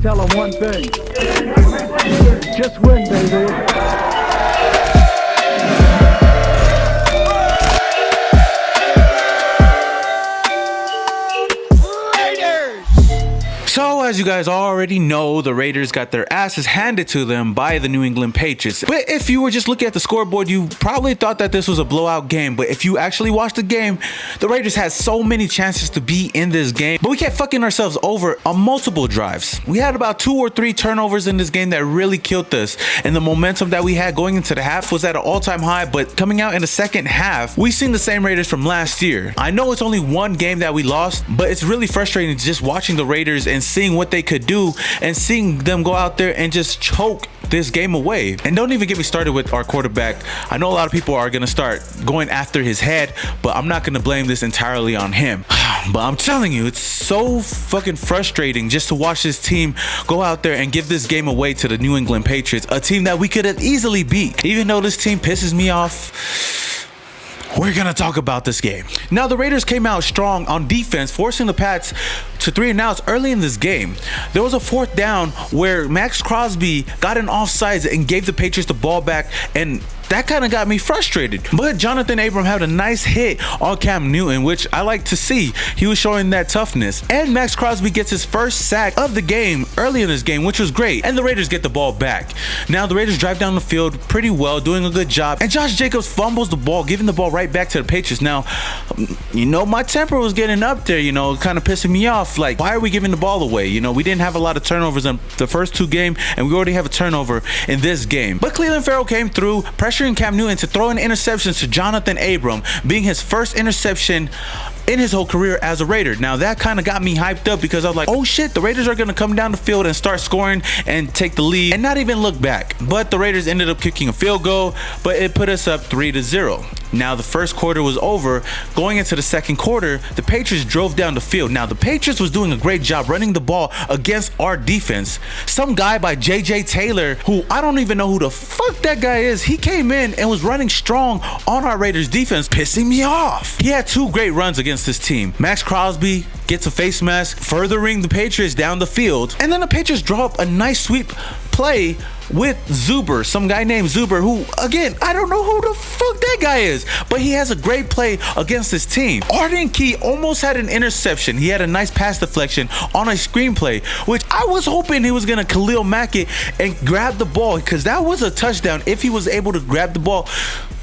tell them one thing. Just win, baby. So, as you guys already know, the Raiders got their asses handed to them by the New England Patriots. But if you were just looking at the scoreboard, you probably thought that this was a blowout game. But if you actually watched the game, the Raiders had so many chances to be in this game. But we kept fucking ourselves over on multiple drives. We had about 2 or 3 turnovers in this game that really killed us. And the momentum that we had going into the half was at an all-time high. But coming out in the second half, we seen the same Raiders from last year. I know it's only one game that we lost, but it's really frustrating just watching the Raiders and seeing what they could do and seeing them go out there and just choke this game away. And don't even get me started with our quarterback. I know a lot of people are going to start going after his head, but I'm not going to blame this entirely on him. But I'm telling you, it's so fucking frustrating just to watch this team go out there and give this game away to the New England Patriots, a team that we could have easily beat. Even though this team pisses me off, we're going to talk about this game. Now, the Raiders came out strong on defense, forcing the Pats to 3 and outs early in this game. There was a 4th down where Max Crosby got an offsides and gave the Patriots the ball back, and that kind of got me frustrated. But Jonathan Abram had a nice hit on Cam Newton, which I like to see. He was showing that toughness. And Max Crosby gets his first sack of the game early in this game, which was great. And the Raiders get the ball back. Now the Raiders drive down the field pretty well, doing a good job. And Josh Jacobs fumbles the ball, giving the ball right back to the Patriots. Now, you know, my temper was getting up there, you know, kind of pissing me off. Like, why are we giving the ball away? You know, we didn't have a lot of turnovers in the first 2 games, and we already have a turnover in this game. But Cleveland Farrell came through, pressuring Cam Newton to throw in interceptions to Jonathan Abram, being his first interception in his whole career as a Raider. Now that kind of got me hyped up because I was like, oh shit, the Raiders are going to come down the field and start scoring and take the lead and not even look back. But the Raiders ended up kicking a field goal, but it put us up 3-0. Now the first quarter was over. Going into the second quarter, the Patriots drove down the field. Now the Patriots was doing a great job running the ball against our defense. Some guy by JJ Taylor, who I don't even know who the fuck that guy is, he came in and was running strong on our Raiders defense, pissing me off. He had 2 great runs against this team. Max Crosby gets a face mask, furthering the Patriots down the field. And then the Patriots draw up a nice sweep play with Zuber, some guy named Zuber, who, again, I don't know who the fuck that guy is, but he has a great play against this team. Arden Key almost had an interception. He had a nice pass deflection on a screenplay, which I was hoping he was going to Khalil Mack it and grab the ball, because that was a touchdown if he was able to grab the ball.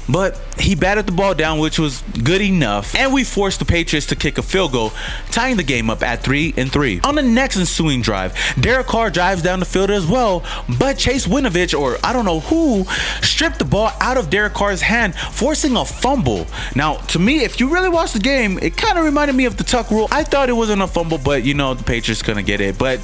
But he batted the ball down, which was good enough, and we forced the Patriots to kick a field goal, tying the game up at 3-3. On the next ensuing drive, Derek Carr drives down the field as well, but Chase Winovich, or I don't know who, stripped the ball out of Derek Carr's hand, forcing a fumble. Now, to me, if you really watch the game, it kind of reminded me of the Tuck rule. I thought it wasn't a fumble, but you know, the Patriots couldn't get it. But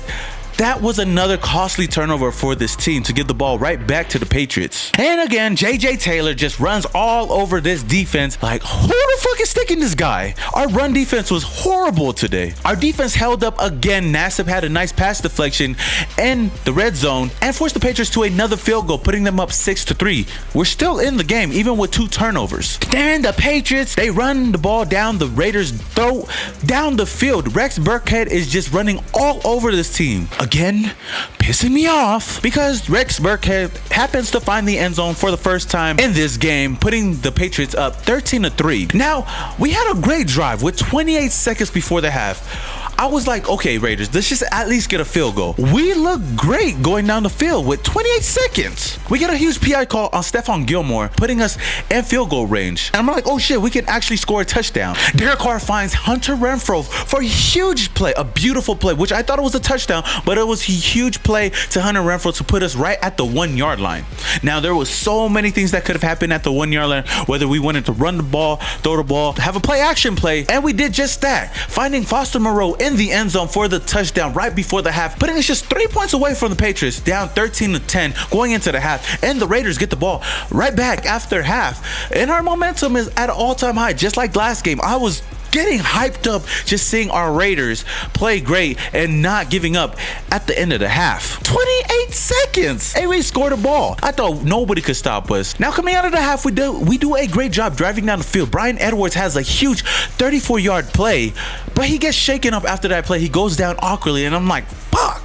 that was another costly turnover for this team to give the ball right back to the Patriots. And again, JJ Taylor just runs all over this defense. Like, who the fuck is sticking this guy? Our run defense was horrible today. Our defense held up again. Nassib had a nice pass deflection in the red zone and forced the Patriots to another field goal, putting them up 6-3. We're still in the game, even with 2 turnovers. Then the Patriots, they run the ball down the Raiders' throat down the field. Rex Burkhead is just running all over this team. Again, pissing me off because Rex Burkhead happens to find the end zone for the first time in this game, putting the Patriots up 13-3. Now, we had a great drive with 28 seconds before the half. I was like, okay, Raiders, let's just at least get a field goal. We look great going down the field with 28 seconds. We get a huge PI call on Stephon Gilmore, putting us in field goal range. And I'm like, oh shit, we can actually score a touchdown. Derek Carr finds Hunter Renfrow for a huge play, a beautiful play, which I thought it was a touchdown, but it was a huge play to Hunter Renfrow to put us right at the 1-yard line. Now, there was so many things that could have happened at the 1-yard line, whether we wanted to run the ball, throw the ball, have a play action play, and we did just that, finding Foster Moreau in the end zone for the touchdown right before the half, putting us just 3 points away from the Patriots, down 13-10 going into the half, and the Raiders get the ball right back after half, and our momentum is at an all-time high. Just like last game, I was getting hyped up just seeing our Raiders play great and not giving up at the end of the half. 28 seconds and we scored a ball. I thought nobody could stop us. Now, coming out of the half, we do a great job driving down the field. Bryan Edwards has a huge 34-yard play, but he gets shaken up after that play. He goes down awkwardly, and I'm like, fuck.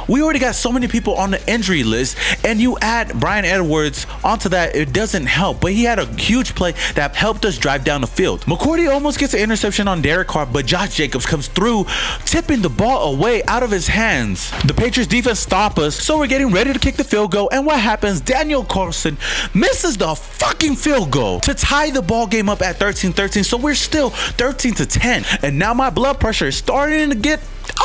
We already got so many people on the injury list, and you add Bryan Edwards onto that, it doesn't help. But he had a huge play that helped us drive down the field. McCourty almost gets an interception on Derek Carr, but Josh Jacobs comes through, tipping the ball away out of his hands. The Patriots defense stop us, so we're getting ready to kick the field goal, and what happens? Daniel Carlson misses the fucking field goal to tie the ball game up at 13-13, so we're still 13-10. And now my blood pressure is starting to get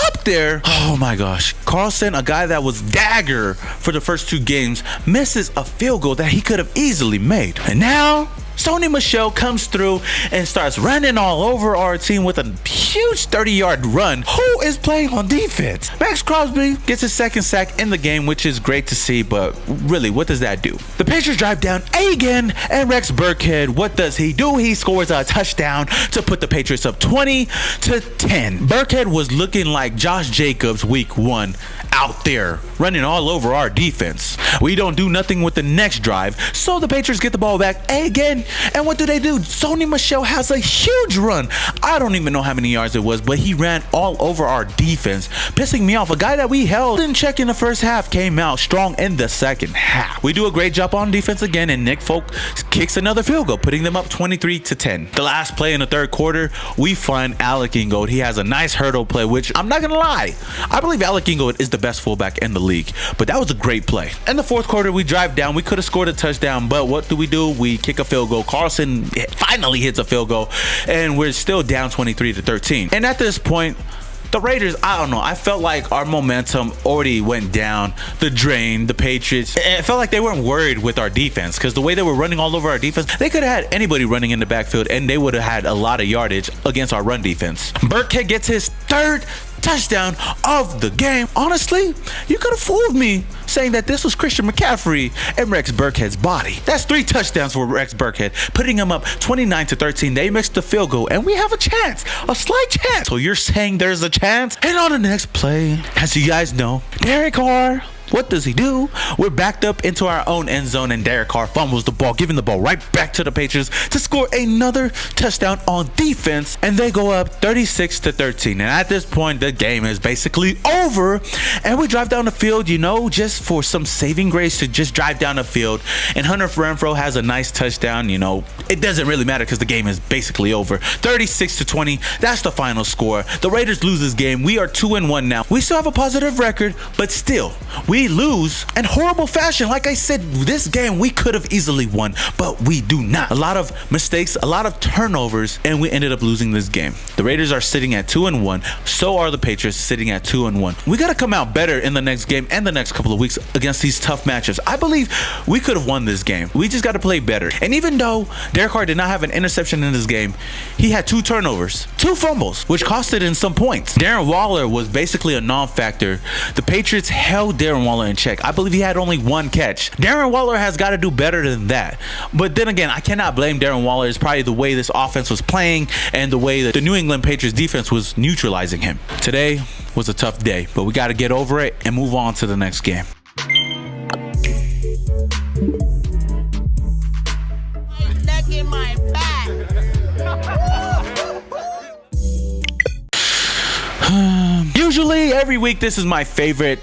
up there. Oh my gosh. Carlson, a guy that was dagger for the first 2 games, misses a field goal that he could have easily made. And now Sony Michel comes through and starts running all over our team with a huge 30-yard run. Who is playing on defense? Max Crosby gets his second sack in the game, which is great to see, but really, what does that do? The Patriots drive down again, and Rex Burkhead, what does he do? He scores a touchdown to put the Patriots up 20-10. Burkhead was looking like Josh Jacobs week 1 out there, running all over our defense. We don't do nothing with the next drive, so the Patriots get the ball back again. And what do? Sony Michel has a huge run. I don't even know how many yards it was, but he ran all over our defense, pissing me off. A guy that we held in check in the first half came out strong in the second half. We do a great job on defense again, and Nick Folk kicks another field goal, putting them up 23-10. The last play in the third quarter, we find Alec Ingold. He has a nice hurdle play, which I'm not gonna lie, I believe Alec Ingold is the best fullback in the league, but that was a great play. In the fourth quarter, we drive down. We could have scored a touchdown, but what do? We kick a field goal. Carlson finally hits a field goal, and we're still down 23-13. And at this point, the Raiders, I don't know, I felt like our momentum already went down the drain. The Patriots, it felt like they weren't worried with our defense, because the way they were running all over our defense, they could have had anybody running in the backfield, and they would have had a lot of yardage against our run defense. Burkhead gets his 3rd touchdown of the game. Honestly, you could have fooled me saying that this was Christian McCaffrey and Rex Burkhead's body. That's 3 touchdowns for Rex Burkhead, putting him up 29-13. They missed the field goal, and we have a chance, a slight chance. So you're saying there's a chance? And on the next play, as you guys know, Derek Carr, what does he do? We're backed up into our own end zone, and Derek Carr fumbles the ball, giving the ball right back to the Patriots to score another touchdown on defense, and they go up 36-13. And at this point, the game is basically over, and we drive down the field, just for some saving grace to just drive down the field. And Hunter Renfrow has a nice touchdown. It doesn't really matter because the game is basically over. 36-20. That's the final score. The Raiders lose this game. We are 2-1 now. We still have a positive record, but still, we lose in horrible fashion. Like I said, this game we could have easily won, but we do not. A lot of mistakes, a lot of turnovers, and we ended up losing this game. The Raiders are sitting at 2-1. So are the Patriots sitting at 2-1. We got to come out better in the next game and the next couple of weeks against these tough matchups. I believe we could have won this game. We just got to play better. And even though Derek Carr did not have an interception in this game, he had 2 turnovers, 2 fumbles, which costed in some points. Darren Waller was basically a non-factor. The Patriots held Darren Waller in check. I believe he had only 1 catch. Darren Waller has got to do better than that. But then again, I cannot blame Darren Waller. It's probably the way this offense was playing and the way that the New England Patriots defense was neutralizing him. Today was a tough day, but we got to get over it and move on to the next game. Neck in my back. Usually every week this is my favorite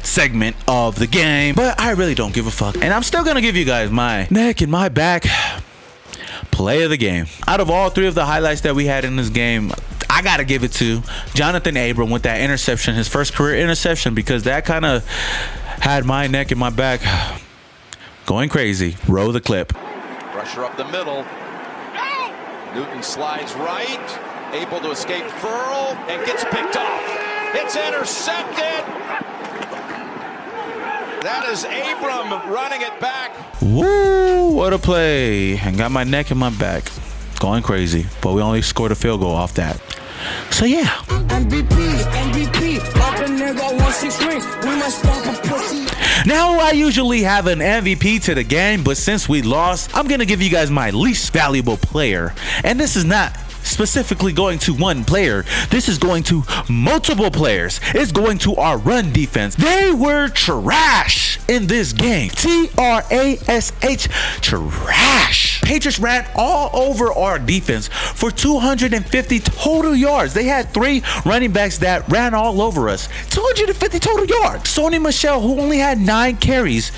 segment of the game, but I really don't give a fuck, and I'm still gonna give you guys my neck and my back play of the game. Out of all 3 of the highlights that we had in this game, I gotta give it to Jonathan Abram with that interception, his first career interception, because that kind of had my neck and my back going crazy. Roll the clip. Pressure up the middle. Newton slides right, able to escape Furl, and gets picked off. It's intercepted. That is Abram running it back. Woo, what a play. And got my neck and my back going crazy. But we only scored a field goal off that. So yeah. MVP, up a nigga 1-6 ring. We must stomp a pussy. Now I usually have an MVP to the game, but since we lost, I'm gonna give you guys my least valuable player. And this is not specifically going to one player. This is going to multiple players. It's going to our run defense. They were trash in this game. Trash. Patriots ran all over our defense for 250 total yards. They had 3 running backs that ran all over us. 250 total yards. Sony Michel, who only had 9 carries,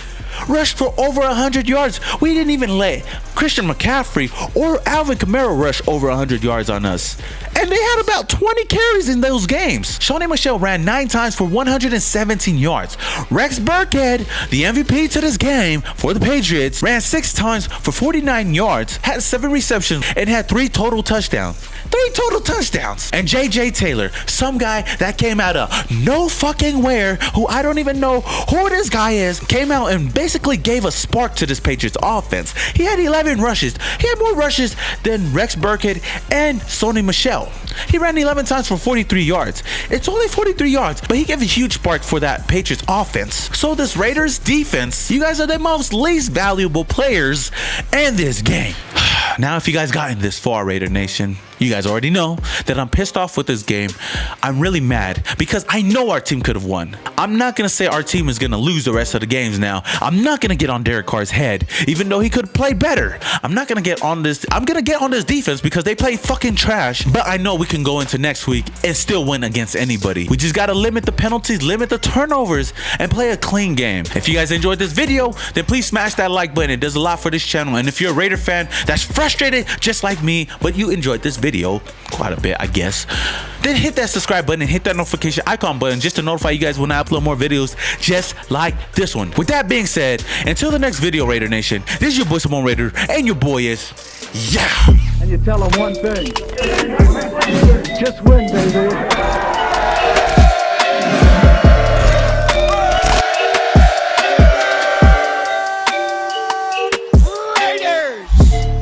rushed for over 100 yards. We didn't even let Christian McCaffrey or Alvin Kamara rush over 100 yards on us. And they had about 20 carries in those games. Sony Michel ran 9 times for 117 yards. Rex Burkhead, the MVP to this game for the Patriots, ran 6 times for 49 yards, had 7 receptions, and had 3 total touchdowns. 3 total touchdowns. And J.J. Taylor, some guy that came out of no fucking where, who I don't even know who this guy is, came out and basically gave a spark to this Patriots offense. He had 11 rushes. He had more rushes than Rex Burkhead and Sony Michel. He ran 11 times for 43 yards. It's only 43 yards, but he gave a huge spark for that Patriots offense. So this Raiders defense, you guys are the most least valuable players in this game. Now, if you guys gotten this far, Raider Nation, you guys already know that I'm pissed off with this game. I'm really mad because I know our team could have won. I'm not going to say our team is going to lose the rest of the games now. I'm not going to get on Derek Carr's head, even though he could play better. I'm not going to get on this. I'm going to get on this defense because they play fucking trash. But I know we can go into next week and still win against anybody. We just got to limit the penalties, limit the turnovers, and play a clean game. If you guys enjoyed this video, then please smash that like button. It does a lot for this channel. And if you're a Raider fan that's frustrated just like me, but you enjoyed this video quite a bit, I guess, then hit that subscribe button and hit that notification icon button just to notify you guys when I upload more videos just like this one. With that being said, until the next video, Raider Nation, this is your boy Simone Raider, and your boy is And you tell them one thing. Just win, baby.